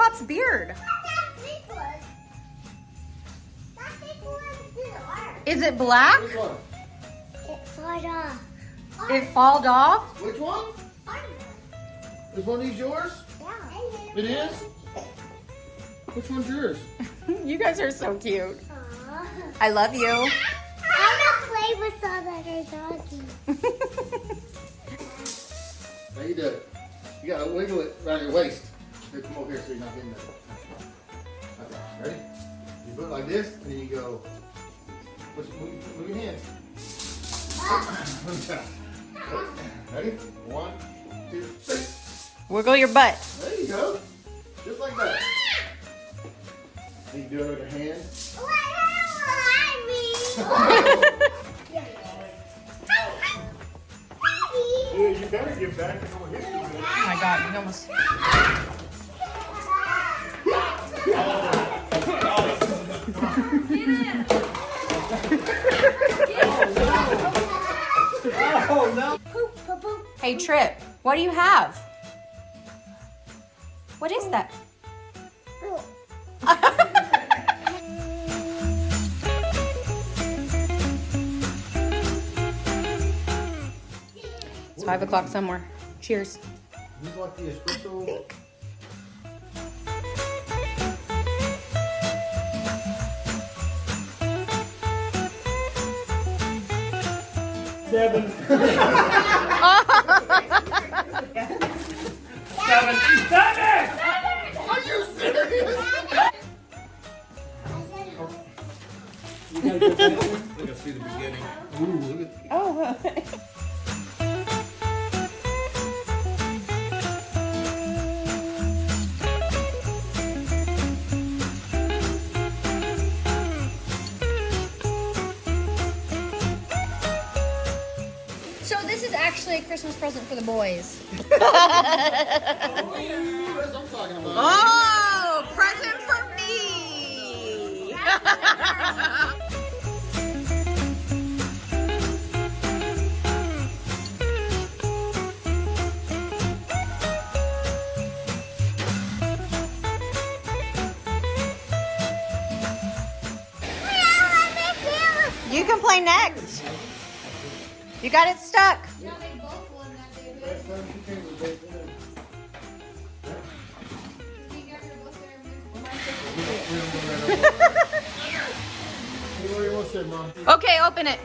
Pot's beard. Is it black? Which one? It falls off. It falled off? Which one? Is one of these yours? Yeah. It is? Which one's yours? You guys are so cute. Aww. I love you. I want to play with all that doggy. How you do it? You gotta wiggle it around your waist. Here, come over here so you're not getting that. Okay, ready? You put it like this, and then you go. Move your hands. Ready? 1, 2, 3. Wiggle your butt. There you go. Just like that. Then you do it with your hand. Dude, you better get back and go hit you. Oh my God, you almost. Oh no! Hey, Trip, what do you have? What is that? It's 5 o'clock somewhere. Cheers. You like the espresso? 7. 7. 7. Are you serious? You gotta get that one. I gotta see the beginning. Ooh, look at. Oh. 'So this is actually a Christmas present for the boys. That's what I'm talking about. Oh, present for me. You can play next. You got it stuck. No, they both won that day. Next time she came to bake dinner. You guys are both there. What do you want to say, Mom? Okay, open it.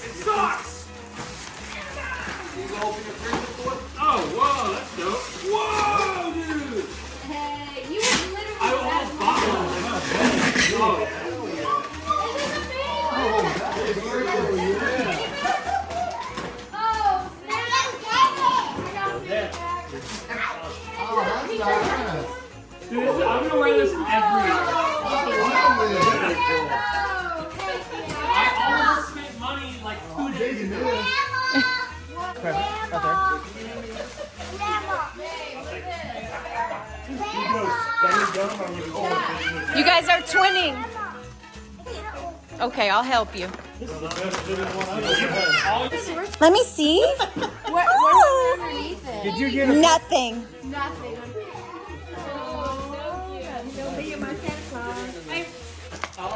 It sucks! You go open your freezer for it? Oh, whoa, that's dope. Whoa, dude! Hey, you would literally. I almost bought one. Oh, yeah. Oh, that's nice. Dude, I'm gonna wear this everywhere. I almost spent money like 2 days ago. You guys are twinning. Okay, I'll help you. Let me see. What's underneath it? Did you get Nothing. Nothing.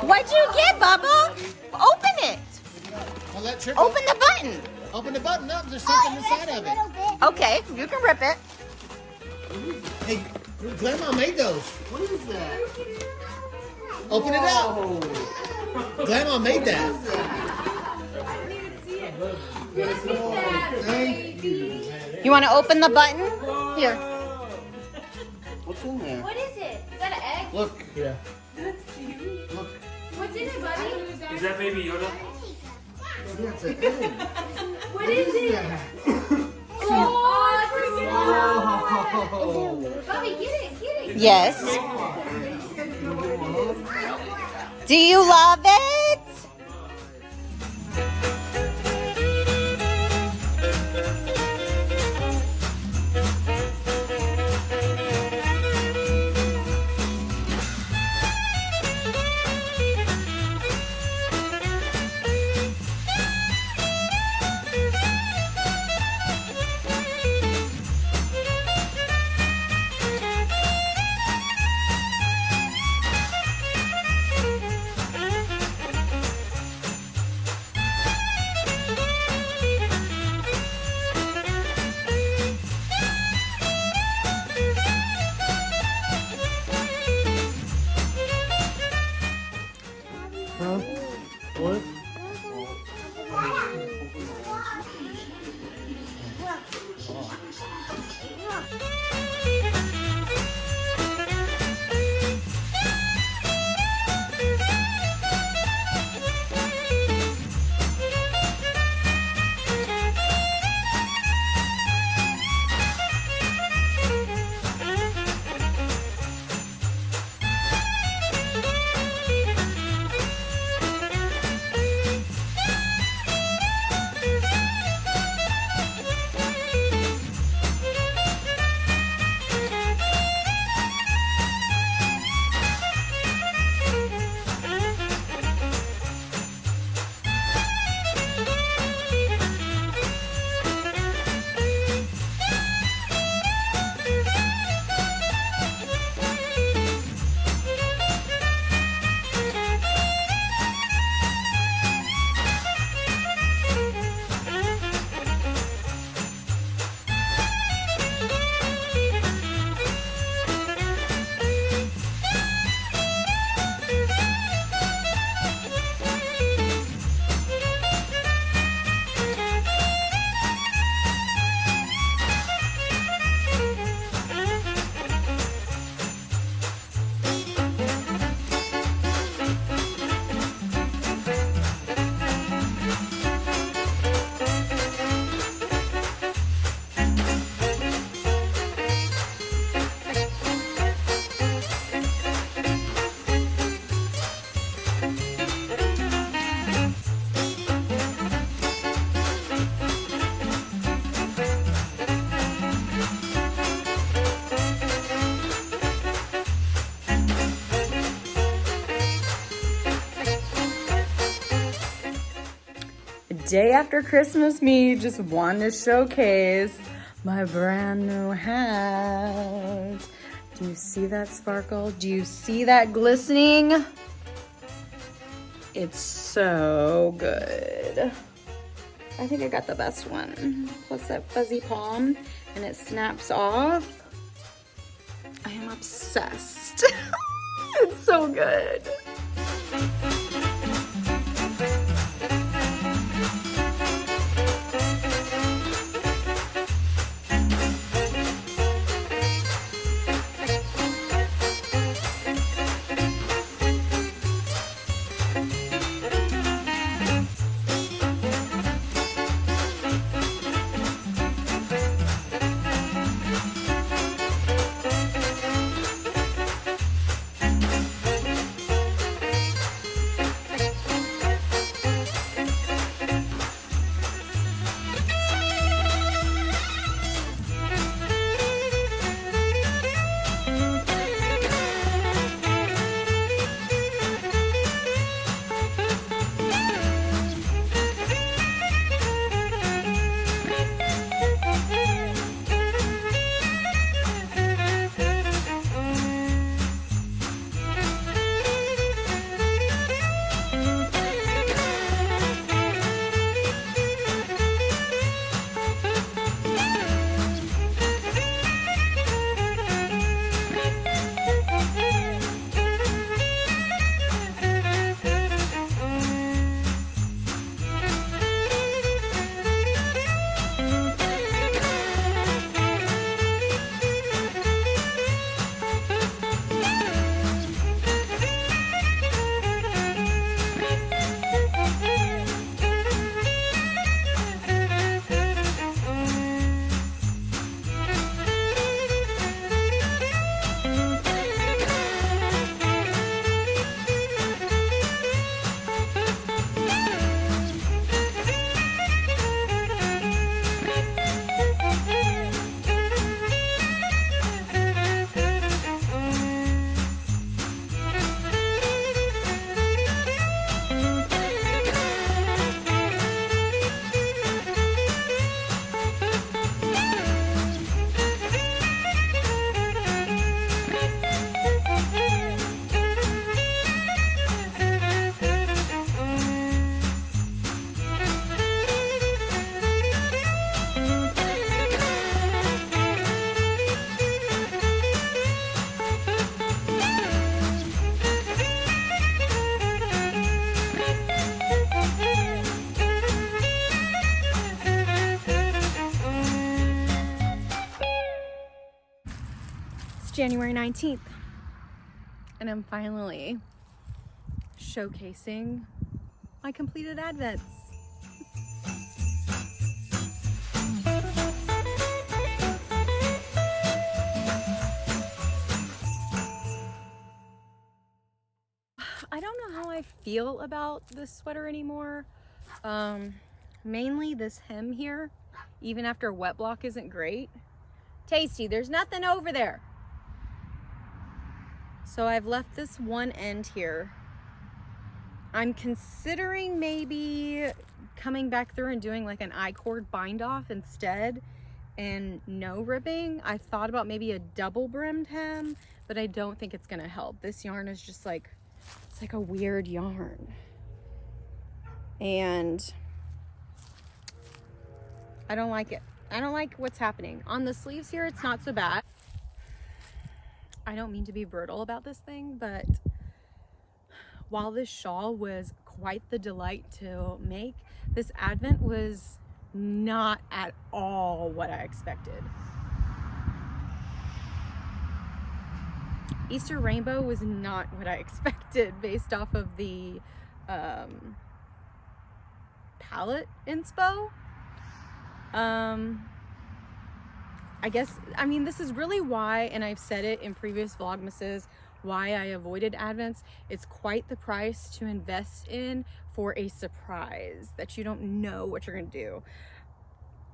What'd you get, Bubba? Open it. Well, that trip. Open the button. Open the button up. There's something inside of it. Okay, you can rip it. Hey, Grandma made those. What is that? Open it up. Grandma made that. Thank you. You want to open the button? Here. What's in there? What is it? Is that an egg? Look. Yeah. Look. What's in it, buddy? Is that baby Yoda? Yeah, it's an egg. What is it? Yeah. Oh, Oh. Bobby, get it. Yes. Do you love it? day after Christmas, me just wanted to showcase my brand new hat. Do you see that sparkle? Do you see that glistening? It's so good. I think I got the best one. Plus that fuzzy palm, and it snaps off. I am obsessed. It's so good. January 19th, and I'm finally showcasing my completed advents. I don't know how I feel about this sweater anymore. Mainly this hem here, even after wet block isn't great. Tasty, there's nothing over there. So I've left this one end here. I'm considering maybe coming back through and doing like an I-cord bind off instead and no ribbing. I thought about maybe a double brimmed hem, but I don't think it's gonna help. This yarn is just like, it's like a weird yarn. And I don't like it. I don't like what's happening. On the sleeves here, it's not so bad. I don't mean to be brutal about this thing, but while this shawl was quite the delight to make, this advent was not at all what I expected. Easter rainbow was not what I expected based off of the palette inspo. I guess, I mean, this is really why, and I've said it in previous Vlogmases, why I avoided advents. It's quite the price to invest in for a surprise that you don't know what you're gonna do.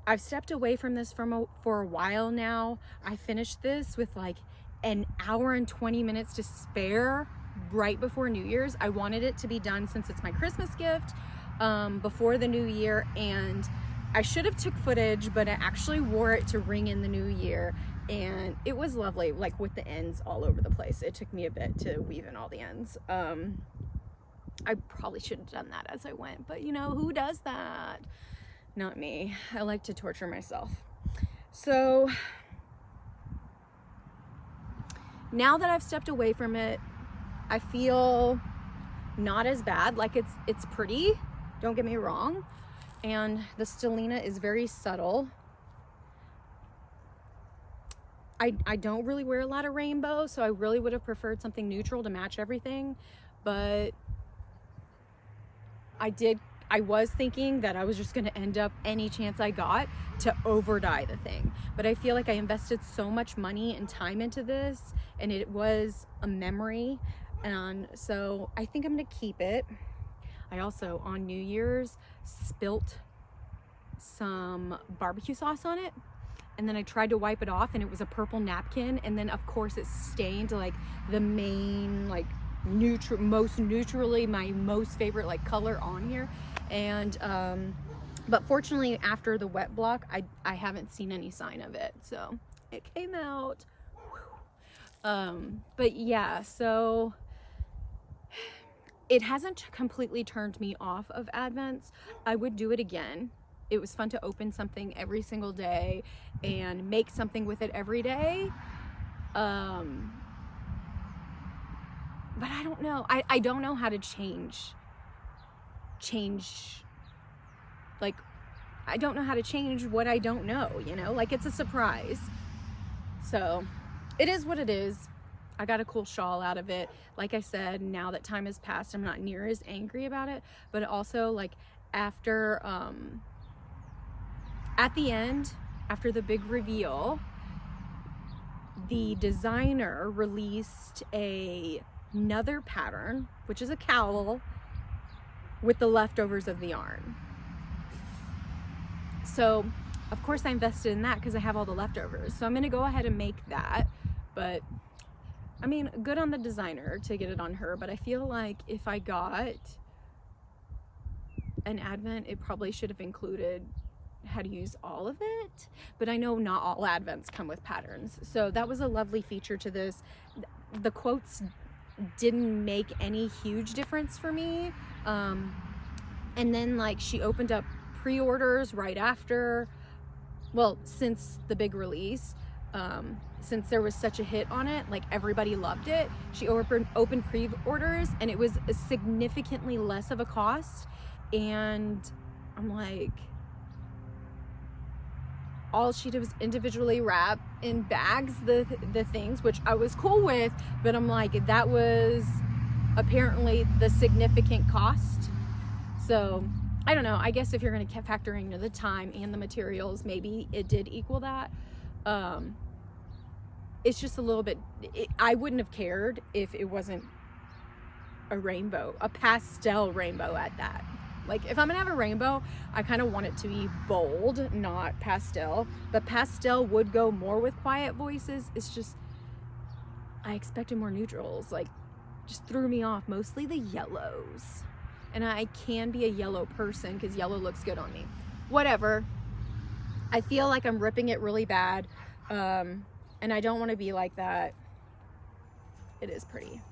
I've stepped away from this for a while now. I finished this with like an hour and 20 minutes to spare right before New Year's. I wanted it to be done since it's my Christmas gift, before the new year, and I should have took footage, but I actually wore it to ring in the new year, and it was lovely, like with the ends all over the place. It took me a bit to weave in all the ends. I probably should have done that as I went, but you know, who does that? Not me. I like to torture myself. So now that I've stepped away from it, I feel not as bad. Like it's pretty, don't get me wrong, and the stellina is very subtle. I don't really wear a lot of rainbow, so I really would have preferred something neutral to match everything, but I was thinking that I was just going to end up, any chance I got, to over dye the thing. But I feel like I invested so much money and time into this, and it was a memory, and so I think I'm going to keep it. I also, on New Year's, spilt some barbecue sauce on it, and then I tried to wipe it off, and it was a purple napkin, and then of course it stained like the main, like most neutrally, my most favorite like color on here. And but fortunately after the wet block, I haven't seen any sign of it, so it came out. But yeah, so it hasn't completely turned me off of Advents. I would do it again. It was fun to open something every single day and make something with it every day. But I don't know. I don't know how to change, like, I don't know how to change what I don't know, you know? Like, it's a surprise. So, it is what it is. I got a cool shawl out of it. Like I said, now that time has passed, I'm not near as angry about it. But also, like, after, at the end, after the big reveal, the designer released another pattern, which is a cowl with the leftovers of the yarn. So of course I invested in that because I have all the leftovers, so I'm gonna go ahead and make that. But I mean, good on the designer to get it on her, but I feel like if I got an Advent, it probably should have included how to use all of it. But I know not all Advents come with patterns, so that was a lovely feature to this. The quotes didn't make any huge difference for me, and then like she opened up pre-orders right after, well, since the big release, since there was such a hit on it, like everybody loved it, she opened pre-orders, and it was significantly less of a cost. And I'm like, all she did was individually wrap in bags the things, which I was cool with, but I'm like, that was apparently the significant cost. So I don't know, I guess if you're going to factor in the time and the materials, maybe it did equal that. It's just a little bit, I wouldn't have cared if it wasn't a rainbow, a pastel rainbow at that. Like, if I'm gonna have a rainbow, I kind of want it to be bold, not pastel. But pastel would go more with quiet voices. It's just, I expected more neutrals. Like, just threw me off. Mostly the yellows. And I can be a yellow person because yellow looks good on me. Whatever. I feel like I'm ripping it really bad. And I don't want to be like that. It is pretty.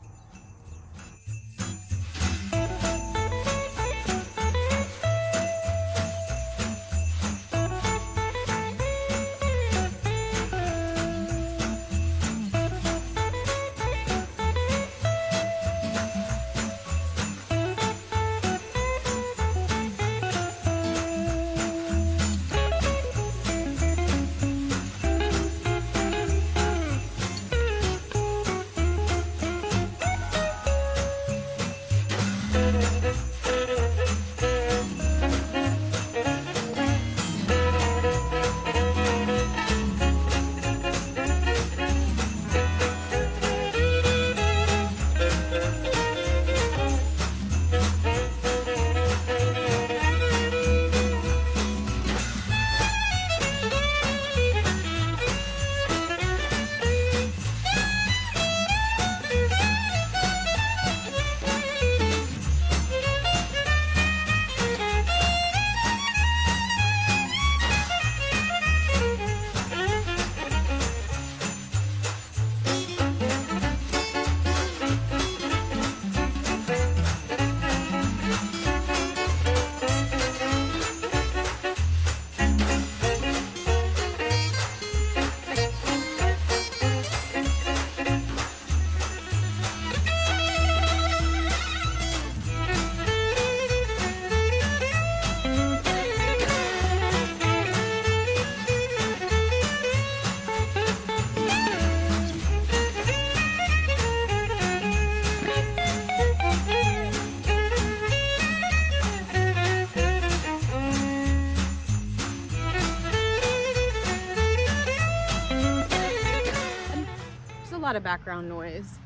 lot of background noise.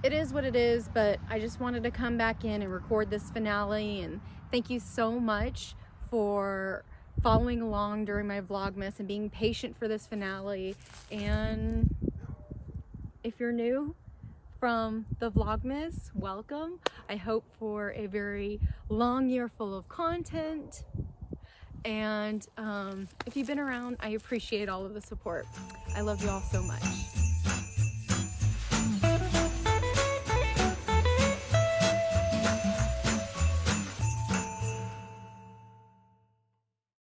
It is what it is, but I just wanted to come back in and record this finale, and thank you so much for following along during my Vlogmas and being patient for this finale. And if you're new from the Vlogmas, welcome. I hope for a very long year full of content. And if you've been around, I appreciate all of the support. I love you all so much.